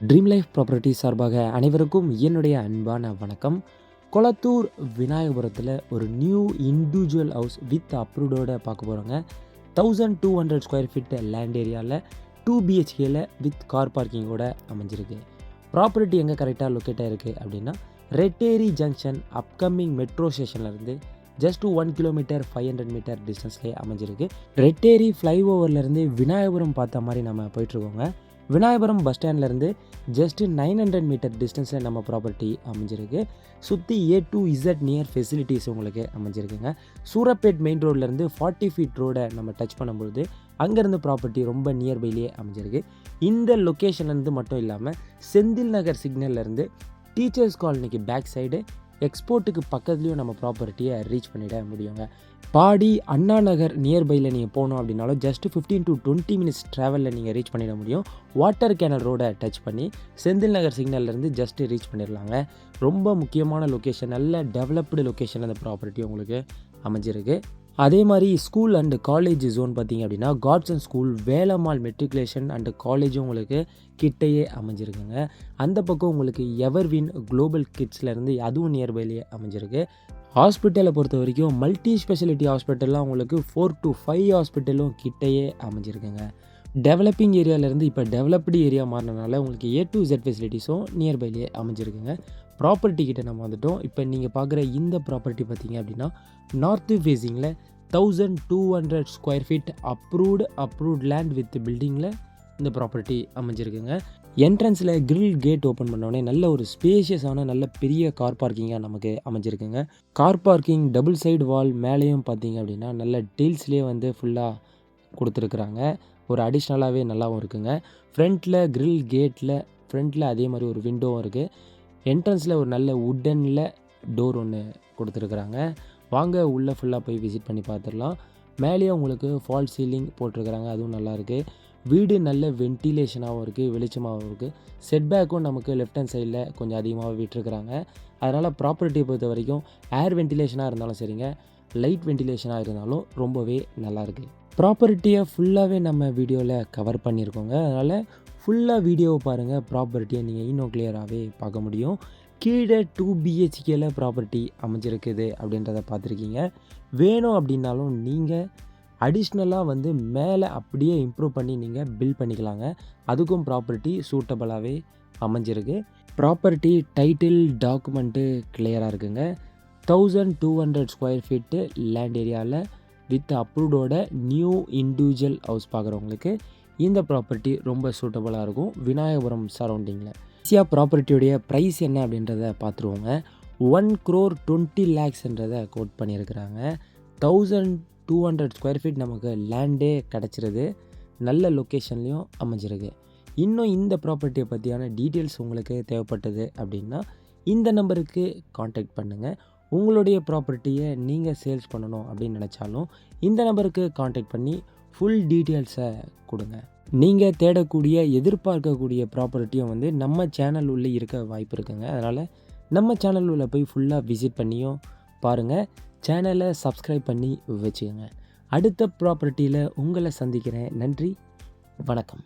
Dream life property சார்பாக அனைவருக்கும் என்னுடைய அன்பான வணக்கம். கொளத்தூர் விநாயகபுரத்தில் ஒரு நியூ இண்டிவிஜுவல் ஹவுஸ் வித் அப்ரூவ்டோட பார்க்க போகிறோங்க. 1200 ஸ்கொயர் ஃபீட் லேண்ட் ஏரியாவில் 2 BHKல வித் கார் பார்க்கிங்கோட அமைஞ்சிருக்கு. ப்ராப்பர்ட்டி எங்கே கரெக்டாக லொக்கேட் ஆகிருக்கு அப்படின்னா, ரெட்டேரி ஜங்ஷன் அப்கமிங் மெட்ரோ ஸ்டேஷன்லேருந்து ஜஸ்ட் 1 கிலோமீட்டர் 500 மீட்டர் டிஸ்டன்ஸ்லேயே அமைஞ்சிருக்கு. ரெட்டேரி ஃப்ளைஓவர்லேருந்து விநாயகபுரம் பார்த்த மாதிரி நம்ம போயிட்டுருக்கோங்க. விநாயகபுரம் பஸ் ஸ்டாண்ட்லேருந்து ஜஸ்ட் 900 மீட்டர் டிஸ்டன்ஸில் நம்ம ப்ராப்பர்ட்டி அமைஞ்சிருக்கு. சுற்றி A to Z near facilities உங்களுக்கு அமைஞ்சிருக்குங்க. சூரப்பேட் மெயின் ரோட்லேருந்து 40 ஃபீட் ரோடை நம்ம டச் பண்ணும்பொழுது அங்கேருந்து ப்ராப்பர்ட்டி ரொம்ப நியர்பைலேயே அமைஞ்சிருக்கு. இந்த லொக்கேஷன்லேருந்து மட்டும் இல்லாமல் Senthil Nagar சிக்னல்லேருந்து teachers காலனிக்கு back side எக்ஸ்போர்ட்டுக்கு பக்கத்துலேயும் நம்ம ப்ராப்பர்ட்டியை ரீச் பண்ணிட முடியுங்க. பாடி அண்ணா நகர் நியர்பையில் நீங்கள் போகணும் அப்படின்னாலும் ஜஸ்ட் 15 to 20 மினிட்ஸ் ட்ராவலில் நீங்கள் ரீச் பண்ணிட முடியும். வாட்டர் கேனல் ரோடை டச் பண்ணி செந்தில் நகர் சிக்னல்லேருந்து ஜஸ்ட்டு ரீச் பண்ணிடலாங்க. ரொம்ப முக்கியமான லொக்கேஷன், நல்ல டெவலப்டு லொக்கேஷன் அந்த ப்ராப்பர்ட்டி உங்களுக்கு அமைஞ்சிருக்கு. அதே மாதிரி ஸ்கூல் அண்டு காலேஜ் ஜோன் பார்த்திங்க அப்படின்னா Godson school, Velammal matriculation and காலேஜும் உங்களுக்கு கிட்டையே அமைஞ்சிருக்குங்க. அந்த பக்கம் உங்களுக்கு எவர்வின் குளோபல் கிட்ஸ்லேருந்து அதுவும் நியர்பைலேயே அமைஞ்சிருக்கு. ஹாஸ்பிட்டலை பொறுத்த வரைக்கும் மல்டி ஸ்பெஷாலிட்டி ஹாஸ்பிட்டல்லாம் உங்களுக்கு 4 to 5 ஹாஸ்பிட்டலும் கிட்டையே அமைஞ்சிருக்குங்க. டெவலப்பிங் ஏரியாவிலேருந்து இப்போ டெவலப்டு ஏரியா மாறினால உங்களுக்கு A to Z ஃபெசிலிட்டிஸும் நியர்பைலேயே அமைஞ்சிருக்குங்க. ப்ராப்பர்ட்டி கிட்ட நம்ம வந்துட்டோம். இப்போ நீங்கள் பார்க்குற இந்த ப்ராப்பர்ட்டி பார்த்தீங்க அப்படின்னா நார்த்து ஃபேஸிங்கில் 1200 square feet approved land with பில்டிங்கில் இந்த ப்ராப்பர்ட்டி அமைஞ்சிருக்குங்க. என்ட்ரன்ஸில் கிரில் கேட் ஓப்பன் பண்ணோடனே நல்ல ஒரு ஸ்பேஷியஸான நல்ல பெரிய கார் பார்க்கிங்காக நமக்கு அமைஞ்சிருக்குங்க. கார் பார்க்கிங் டபுள் சைடு வால் மேலேயும் பார்த்தீங்க அப்படின்னா நல்ல டீல்ஸ்லேயே வந்து ஃபுல்லாக கொடுத்துருக்குறாங்க. ஒரு அடிஷ்னலாகவே நல்லாவும் இருக்குங்க. ஃப்ரண்ட்டில் கிரில் கேட்டில் ஃப்ரண்ட்டில் அதே மாதிரி ஒரு விண்டோவும் இருக்குது. என்ட்ரன்ஸில் ஒரு நல்ல வுட்டனில் டோர் ஒன்று கொடுத்துருக்குறாங்க. வாங்க உள்ளே ஃபுல்லாக போய் விசிட் பண்ணி பார்த்துடலாம். மேலேயே உங்களுக்கு ஃபால் சீலிங் போட்டிருக்கிறாங்க, அதுவும் நல்லாயிருக்கு. வீடு நல்ல வென்டிலேஷனாகவும் இருக்குது, வெளிச்சமாகவும் இருக்குது. செட்பேக்கும் நமக்கு லெஃப்ட் ஹேண்ட் சைடில் கொஞ்சம் அதிகமாக விட்டுருக்குறாங்க. அதனால் ப்ராப்பர்ட்டியை பொறுத்த வரைக்கும் ஏர் வென்டிலேஷனாக இருந்தாலும் சரிங்க, லைட் வென்டிலேஷனாக இருந்தாலும் ரொம்பவே நல்லாயிருக்கு. ப்ராப்பர்ட்டியை ஃபுல்லாகவே நம்ம வீடியோவில் கவர் பண்ணியிருக்கோங்க. அதனால் ஃபுல்லாக வீடியோவை பாருங்கள், ப்ராப்பர்ட்டியை நீங்கள் இன்னும் கிளியராகவே பார்க்க முடியும். கீழே 2 BHKல ப்ராப்பர்ட்டி அமைஞ்சிருக்குது அப்படின்றத பார்த்துருக்கீங்க. வேணும் அப்படின்னாலும் நீங்கள் அடிஷ்னலாக வந்து மேலே அப்படியே இம்ப்ரூவ் பண்ணி நீங்கள் பில்ட் பண்ணிக்கலாங்க. அதுக்கும் ப்ராப்பர்ட்டி சூட்டபுளாகவே அமைஞ்சிருக்கு. ப்ராப்பர்ட்டி டைட்டில் டாக்குமெண்ட்டு கிளியராக இருக்குங்க. 1200 ஸ்கொயர் ஃபீட்டு லேண்ட் ஏரியாவில் வித் அப்ரூவ்டோட நியூ இண்டிவிஜுவல் ஹவுஸ் பார்க்குறவங்களுக்கு இந்த ப்ராப்பர்ட்டி ரொம்ப சூட்டபுளாக இருக்கும். விநாயகபுரம் சரௌண்டிங்கில் ஈஸியாக ப்ராப்பர்ட்டியோடைய ப்ரைஸ் என்ன அப்படின்றத பார்த்துருவோங்க. 1,20 lakhsன்றதை கோட் பண்ணியிருக்கிறாங்க. 1200 ஸ்கொயர் ஃபீட் நமக்கு லேண்டே கிடச்சிருது. நல்ல லொக்கேஷன்லேயும் அமைஞ்சிருக்கு. இன்னும் இந்த ப்ராப்பர்ட்டியை பற்றியான டீட்டெயில்ஸ் உங்களுக்கு தேவைப்பட்டது அப்படின்னா இந்த நம்பருக்கு காண்டாக்ட் பண்ணுங்கள். உங்களுடைய ப்ராப்பர்ட்டியை நீங்கள் சேல்ஸ் பண்ணணும் அப்படின்னு நினச்சாலும் இந்த நம்பருக்கு காண்டாக்ட் பண்ணி ஃபுல் டீட்டெயில்ஸை கொடுங்க. நீங்கள் தேடக்கூடிய எதிர்பார்க்கக்கூடிய ப்ராப்பர்ட்டியும் வந்து நம்ம சேனல் உள்ளே இருக்க வாய்ப்பு இருக்குங்க. அதனால் நம்ம சேனல் உள்ள போய் ஃபுல்லாக விசிட் பண்ணியும் பாருங்கள். சேனலை சப்ஸ்கிரைப் பண்ணி வச்சுக்கோங்க. அடுத்த ப்ராப்பர்ட்டியில் உங்களை சந்திக்கிறேன். நன்றி, வணக்கம்.